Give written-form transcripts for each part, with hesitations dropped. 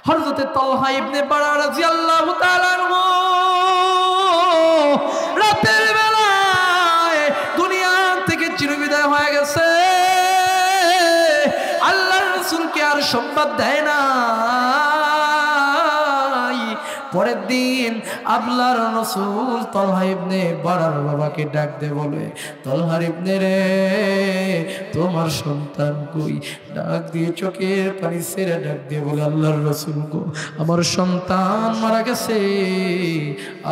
হযরতে তালহা ইবনে বারা রাদিয়াল্লাহু তাআলা আনহু রাতের বেলায় দুনিয়া থেকে চিরবিদায় হয়ে গেছে। আল্লাহর রাসূলকে আর সংবাদ দেয় না। পরের দিন আল্লাহর রাসূল তালহা ইবনে বারার বাবাকে ডাক দিয়ে বলে, তালহা ইবনে রে, তোমার সন্তান কই? ডাক দিয়ে চোখের পানি ছেড়ে ডাক দিয়ে বলে, আল্লাহর রাসূল গো, আমার সন্তান মারা গেছে,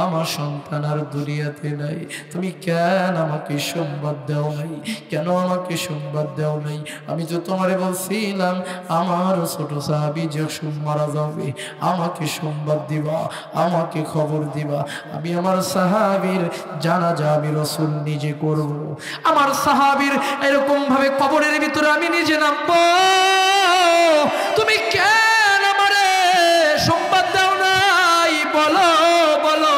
আমার সন্তান আর দুনিয়াতে নাই। তুমি কেন আমাকে সংবাদ দাও নাই? কেন আমাকে সংবাদ দাও নাই? আমি তো তোমারে বলছিলাম আমার ছোট সাহাবী যখন মারা যাবে আমাকে সংবাদ দিবা, আমাকে খবর দিবা। আমি আমার সাহাবীর জানাজা আমি রাসূল নিজে করব। আমার সাহাবীর এরকম ভাবে কবরের ভিতরে আমি নিজে নামবো। তুমি কেন আমারে সংবাদ দাও নাই? বলো বলো।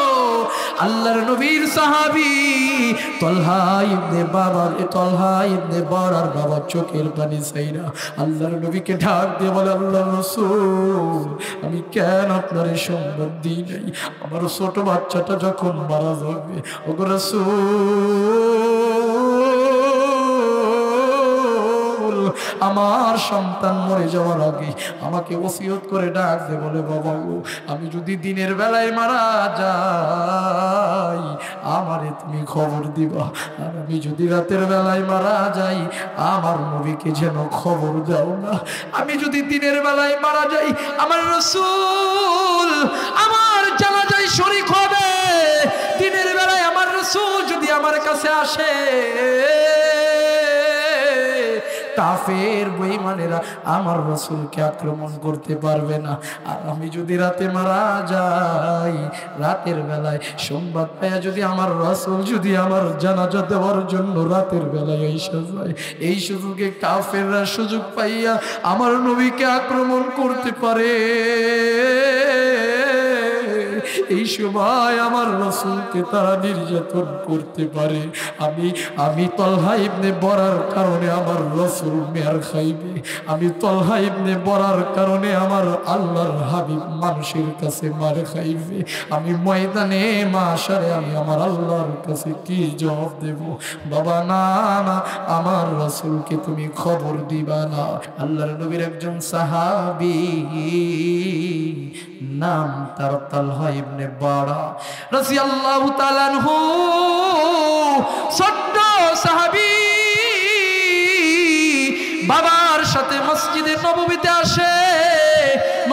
আল্লাহর নবীর সাহাবী তালহা ইবনে বারার বাবা চোখের পানি ছাইরা আল্লাহর নবীকে ডাক দিয়ে বলে, আল্লাহর রাসূল, আমি কেন আপনার সংবাদ দিই নাই? আমার ছোট বাচ্চাটা যখন মারা যাবে, ওগো রাসূল, আমার সন্তান মরে যাওয়ার আগে আমাকে ওসিয়ত করে ডাক দে বলে, বাবা গো, আমি যদি দিনের বেলায় মারা যাই আমারে তুমি খবর দিবা, আর আমি যদি রাতের বেলায় মারা যাই আমার নবীকে যেন খবর দাও না। আমি যদি দিনের বেলায় মারা যাই আমার রাসূল আমার জানাজায় শরীক হবে। দিনের বেলায় আমার রাসূল যদি আমার কাছে আসে, কাফের বেঈমানেরা আমার রাসূলকে আক্রমণ করতে পারবে না। আর আমি যদি রাতে মারা যাই, রাতের বেলায় সংবাদ পাইয়া যদি আমার রাসূল যদি আমার জানাজা দেওয়ার জন্য রাতের বেলায় এসে যায়, এই সুযোগে কাফেররা সুযোগ পাইয়া আমার নবীকে আক্রমণ করতে পারে। এই সময় আমার রাসূলকে তারা নির্যাতন করতে পারে। আমি তালহা ইবনে বারার কারণে আমার রাসূল মেয়ার খাইবে। আমি তালহা ইবনে বারার কারণে আমার আল্লাহর হাবিব মানুষের কাছে মার খাইবে। আমি ময়দানে মাশারে আমি আমার আল্লাহর কাছে কি জবাব দেব? বাবা না না, আমার রাসূলকে তুমি খবর দিবা না। আল্লাহর নবীর একজন সাহাবী, নাম তার তালহা ইবনে বারা রাদিয়াল্লাহু তাআলা আনহু, ছোট্ট সাহাবী, বাবার সাথে মসজিদে নববীতে আসে,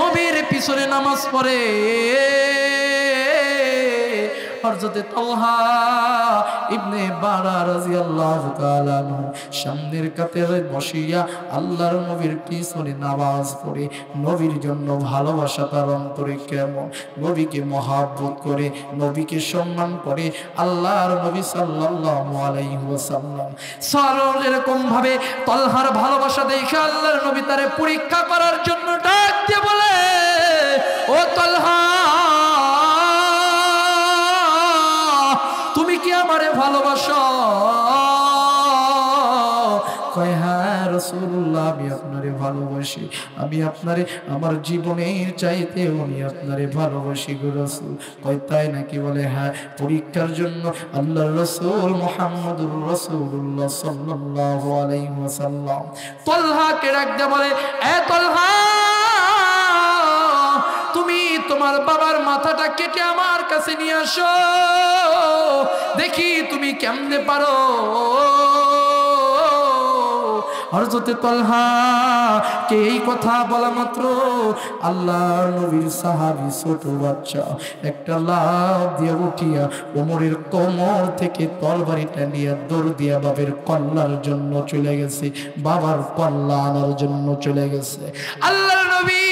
নবীর পিছনে নামাজ পড়ে। হযরতে তালহা ইবনে বারা রাদিয়াল্লাহু তাআলা আনহু সামনের কাতারে বসিয়া আল্লাহর নবীর পিছনে নামাজ পড়ে। নবীর জন্য ভালোবাসা তার অন্তরে কেমন, নবীকে মহব্বত করে, নবীকে সম্মান করে। আল্লাহর নবী সাল্লাল্লাহু আলাইহি ওয়াসাল্লাম সরল এরকম ভাবে তালহার ভালোবাসা দেখে আল্লাহর নবী তারে পরীক্ষা করার জন্য ডাক দিয়ে বলে, ও তালহা, তুমি কি আমারে ভালোবাসো? কয়, হ্যাঁ রাসূলুল্লাহ, আমি আপনারে ভালোবাসি। আমি আপনারে আমার জীবনের চাইতে আমি আপনারে ভালোবাসি গো রাসূল। কয়, তাই নাকি? বলে, হ্যাঁ। পরীক্ষার জন্য আল্লাহর রাসূল মুহাম্মদুর রাসূলুল্লাহ সাল্লাল্লাহু আলাইহি ওয়াসাল্লাম তালহাকে ডাক দিয়ে বলে, এ তালহা, তুমি তোমার বাবার মাথাটা কেটে আমার কাছে নিয়ে আসো, দেখি তুমি কেমনে পারো। হযরতে তালহা কে এই কথা বলা মাত্র আল্লাহর নবীর সাহাবী ছোট বাচ্চা একটা লাফ দিয়ে উঠিয়া ওমরের কোমর থেকে তরবারিটা নিয়ে দৌড় দিয়া বাবার কল্যার জন্য চলে গেছে, বাবার কল্যাণ আনার জন্য চলে গেছে। আল্লাহর নবী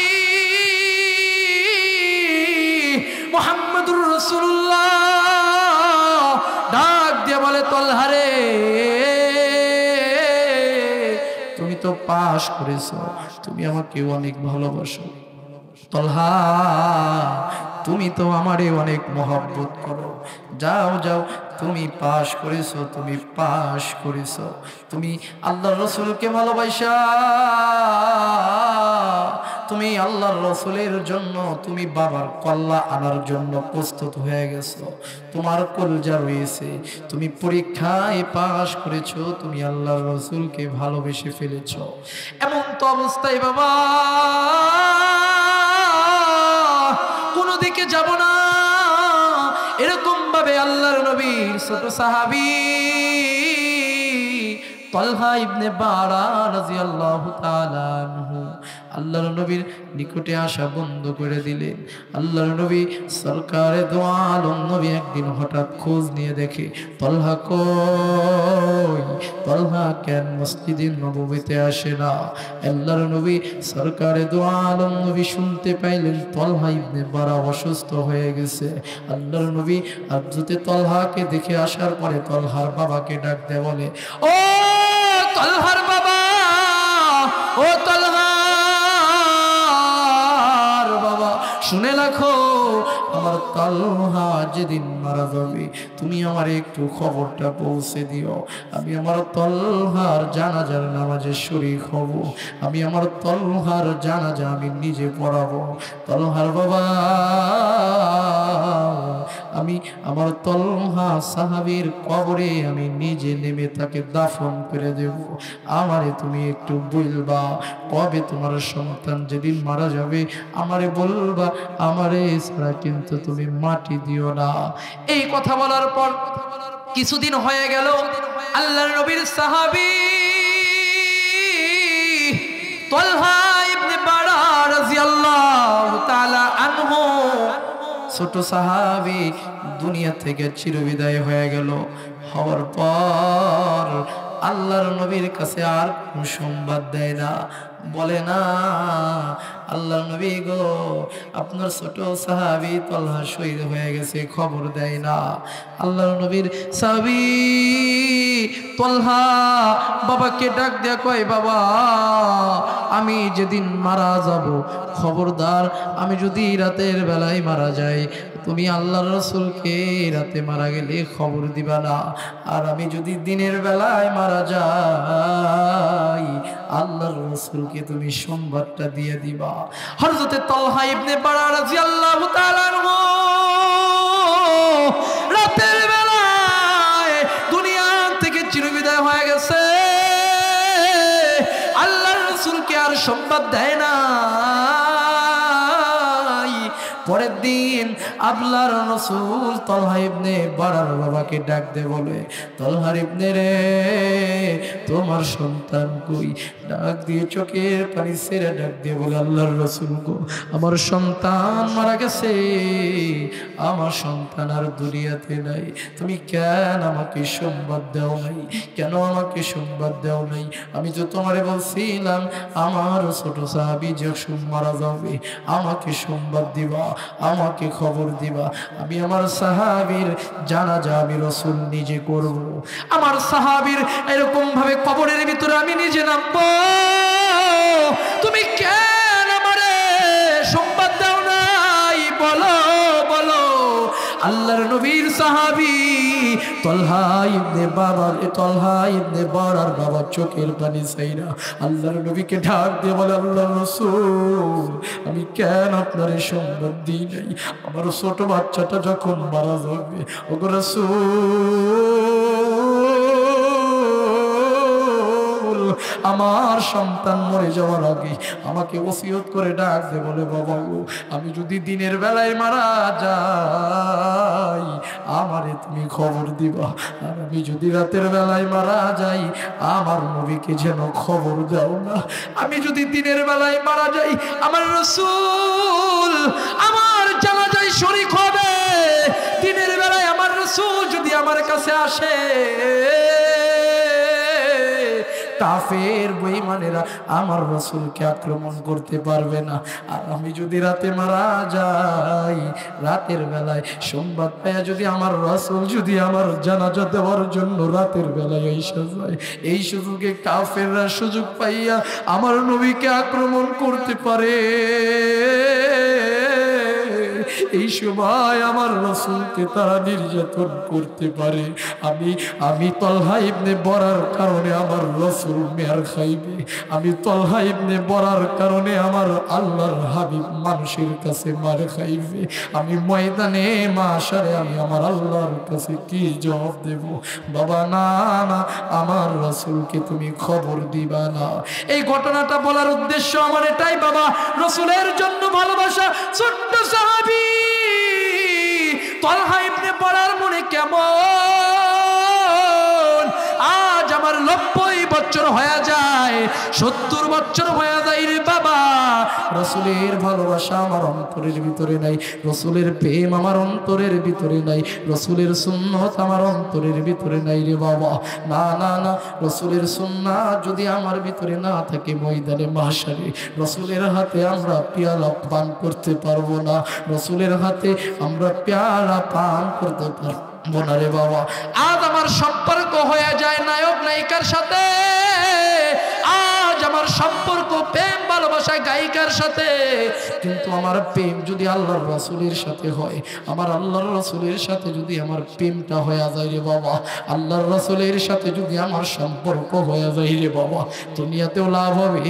মুহাম্মদুর রাসূলুল্লাহ ডাক দিয়ে বলে, তালহা রে, তুমি তো পাস করেছো, তুমি আমাকে অনেক ভালোবাসো। তলহা তুমি তো আমারে অনেক মহব্বত করো, যাও যাও, তুমি পাশ করেছো, তুমি পাশ করেছো, তুমি আল্লাহর রসুলকে ভালোবাসা, তুমি আল্লাহর রসুলের জন্য তুমি বাবার কল্লা আনার জন্য প্রস্তুত হয়ে গেছো, তোমার কলজা রয়েছে, তুমি পরীক্ষায় পাশ করেছো, তুমি আল্লাহর রসুলকে ভালোবেসে ফেলেছো। এমন তো অবস্থায় বাবা কোনো দিকে যাব না, এরকম ভাবে আল্লাহর নবীর ছোট সাহাবী তালহা ইবনে বারা রাদিয়াল্লাহু তাআলা আনহু আল্লাহর নবীর নিকটে আসা বন্ধ করে দিলেন। আল্লাহর নবী সরকারে দো আলম নবী একদিন হঠাৎ খোঁজ নিয়ে দেখে তালহা কই, তালহা কেন মসজিদে নববীতে আসে না। আল্লাহর নবী সরকারে দো আলম নবী শুনতে পাইলেন তালহা ইবনে বারা অসুস্থ হয়ে গেছে। আল্লাহর নবী হযরতে তালহাকে দেখে আসার পরে তালহার বাবাকে ডাক দেয়, বলে ও তালহার বাবা, ও তালহার বাবা, শুনে রাখো আমার তালহা যেদিন মারা যাবে তুমি আমার একটু খবরটা পৌঁছে দিও। আমি আমার তালহার জানাজার নামাজে শরীক হব, আমি আমার তালহার জানাজা আমি নিজে পড়াবো। তালহার বাবা, আমি আমার তালহা সাহাবীর কবরে আমি নিজে নেমে তাকে দাফন করে দেব। আমারে তুমি একটু বলবা কবে তোমার সন্তান যেদিন মারা যাবে আমারে বলবা, আমারে ছাড়া কিন্তু তুমি মাটি দিও না। এই কথা বলার পর কিছুদিন হয়ে গেল, আল্লাহর নবীর সাহাবী তালহা ইবনে বারা রাদিয়াল্লাহু তাআলা আনহু ছোট সাহাবী দুনিয়া থেকে চিরবিদায় হয়ে গেল। হওয়ার পর আল্লাহর নবীর কাছে আর কোনো সংবাদ দেয় না, বলে না আল্লাহর নবী গো আপনার ছোট সাহাবী তালহা শহীদ হয়ে গেছে, খবর দেয় না। আল্লাহর নবীর সাহাবী তালহা বাবাকে ডাক দেয়া কয়, বাবা আমি যেদিন মারা যাব খবরদার, আমি যদি রাতের বেলায় মারা যাই তুমি আল্লাহর রাসূলকে রাতে মারা গেলে খবর দিবা না, আর আমি যদি দিনের বেলায় মারা যাই আল্লাহর রাসূলকে তুমি সংবাদটা দিয়ে দিবা। হযরতে তালহা ইবনে বারা রাদিয়াল্লাহু তাআলা আনহু রাতের বেলায় দুনিয়া থেকে চিরবিদায় হয়ে গেছে, আল্লাহর রাসূলকে আর সংবাদ দেয় না। পরের দিন আল্লাহর রাসূল তালহা ইবনে বারার বাবাকে ডাক দে, বলে তালহা ইবনে রে তোমার সন্তান কই। ডাক দিয়ে চোখের পানি ছেড়ে ডাক দিয়ে বলে, আল্লাহর রাসূল গো আমার সন্তান মারা গেছে, আমার সন্তান আর দুনিয়াতে নাই, তুমি কেন আমাকে সংবাদ দাও নাই, কেন আমাকে সংবাদ দাও নাই? আমি তো তোমারে বলছিলাম আমার ছোট সাহাবী যখন মারা যাবে আমাকে সংবাদ দিবা, আমাকে খবর দিবা, আমি আমার সাহাবীর জানাজা আমি রাসূল নিজে করব, আমার সাহাবীর এরকম ভাবে কবরের ভিতরে আমি নিজে নামবো, তুমি কেন আমারে সংবাদ দাও নাই? বলো বলো। আল্লাহর নবীর সাহাবী তালহা ইবনে বারার বাবা চোখের পানি ছাইরা আল্লাহর নবীকে ডাক দিয়ে বলে, আল্লাহর রাসূল আমি কেন আপনারে সংবাদ দিই নাই, আমার ছোট বাচ্চাটা যখন মারা যাবে, ওগো রাসূল আমার সন্তান মরে যাওয়ার আগে আমাকে ওসিয়ত করে ডাক দে, বলে বাবা গো আমি যদি দিনের বেলায় মারা যাই আমারে তুমি খবর দিবা, আর আমি যদি রাতের বেলায় মারা যাই আমার নবীকে যেন খবর দাও না। আমি যদি দিনের বেলায় মারা যাই আমার রাসূল আমার জানাজায় শরীক হবে, দিনের বেলায় আমার রাসূল যদি আমার কাছে আসে কাফের বেঈমানেরা আমার রাসূলকে আক্রমণ করতে পারবে না, আর আমি যদি রাতে মারা যাই রাতের বেলায় সংবাদ পায় যদি আমার রাসূল যদি আমার জানাজা দেওয়ার জন্য রাতের বেলায় এসে যায়, এই সুযোগে কাফেররা সুযোগ পাইয়া আমার নবীকে আক্রমণ করতে পারে। এই সময় আমার রাসূলকে তারা নির্যাতন করতে পারে। আমি তলহা ইবনে বরার কারণে আমার রাসূল মেয়ার খাইবে, আমি তলহা ইবনে বরার কারণে আমার আল্লাহর হাবিব মানুষের কাছে মার খাইবে। আমি ময়দানে মাশারে আমি আমার আল্লাহর কাছে কি জবাব দেব? বাবা না না, আমার রাসূলকে তুমি খবর দিবা না। এই ঘটনাটা বলার উদ্দেশ্য আমার এটাই বাবা, রাসূলের জন্য ভালোবাসা। ছোট্ট সাহাবী তলহা ইবনে বরার মনে কেমন আজ আমার 90 বছর হয়ে যায়, 70 বছর হয়ে যায় রে বাবা, রাসূলের ভালোবাসা আমার অন্তরের ভিতরে নাই, রাসূলের প্রেম আমার অন্তরের ভিতরে নাই, রাসূলের সুন্নাত আমার অন্তরের ভিতরে নাই রে বাবা। না না না, রাসূলের সুন্নাত যদি আমার ভিতরে না থাকে, ময়দানে মাহশারে রাসূলের হাতে আমরা পেয়ালা পান করতে পারবো না, রাসূলের হাতে আমরা পেয়ালা পান করতে পারবো না রে বাবা। আজ আমার সম্পর্ক হয়ে যায় নায়ক নায়িকার সাথে, আজ আমার সম্পর্ক প্রেম ভালোবাসা গায়িকার সাথে, কিন্তু আমার প্রেম যদি আল্লাহর রাসূলের সাথে হয়, আমার আল্লাহর রাসূলের সাথে যদি আমার প্রেমটা হয়ে যায় রে বাবা, আল্লাহর রাসূলের সাথে যদি আমার সম্পর্ক হয়ে যায় রে বাবা, দুনিয়াতেও লাভ হবে,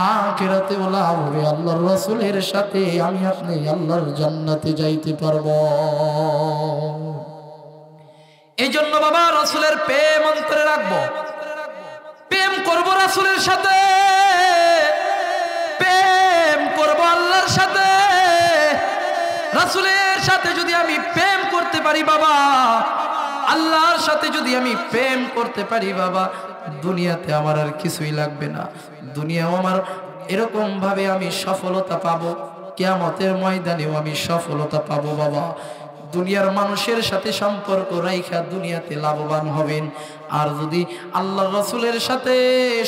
আখিরাতেও লাভ হবে। আল্লাহর রাসূলের সাথে আমি আপনি আল্লাহর জান্নাতে যাইতে পারবো। এই জন্য বাবা রাসূলের প্রেম অন্তরে রাখবো, প্রেম করবো রাসূলের সাথে, প্রেম করবো আল্লাহর সাথে। রাসূলের সাথে যদি আমি প্রেম করতে পারি বাবা, আল্লাহর সাথে যদি আমি প্রেম করতে পারি বাবা, দুনিয়াতে আমার আর কিছুই লাগবে না। দুনিয়াও আমার এরকম ভাবে আমি সফলতা পাবো, কিয়ামতের ময়দানেও আমি সফলতা পাবো বাবা। দুনিয়ার মানুষের সাথে সম্পর্ক রাইখা দুনিয়াতে লাভবান হবেন, আর যদি আল্লাহর রাসূলের সাথে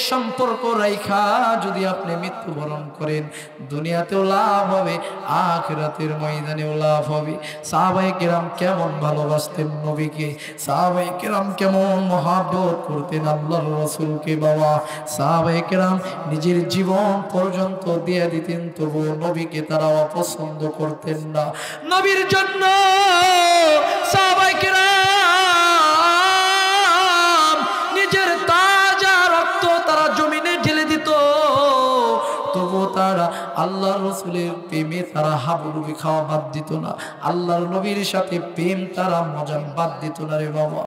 সম্পর্ক রাইখা যদি আপনি মৃত্যুবরণ করেন, দুনিয়াতেও লাভ হবে, আখিরাতের ময়দানেও লাভ হবে। সাহাবায়ে কেরাম কেমন ভালোবাসতেন নবীকে, সাহাবায়ে কেরাম কেমন মহব্বত করতেন আল্লাহর রাসূলকে বাবা। সাহাবায়ে কেরাম নিজের জীবন পর্যন্ত দিয়ে দিতেন, তবুও নবীকে তারা অপছন্দ করতেন না। নবীর জন্য সাহাবায়ে কেরাম নিজের তাজা রক্ত তারা জমিনে ঢেলে দিত, তবুও তারা আল্লাহর রাসূলের প্রেমে তারা হাবুডুবি খাওয়া বাদ দিত না, আল্লাহর নবীর সাথে প্রেম তারা মজা বাদ দিত না রে বাবা।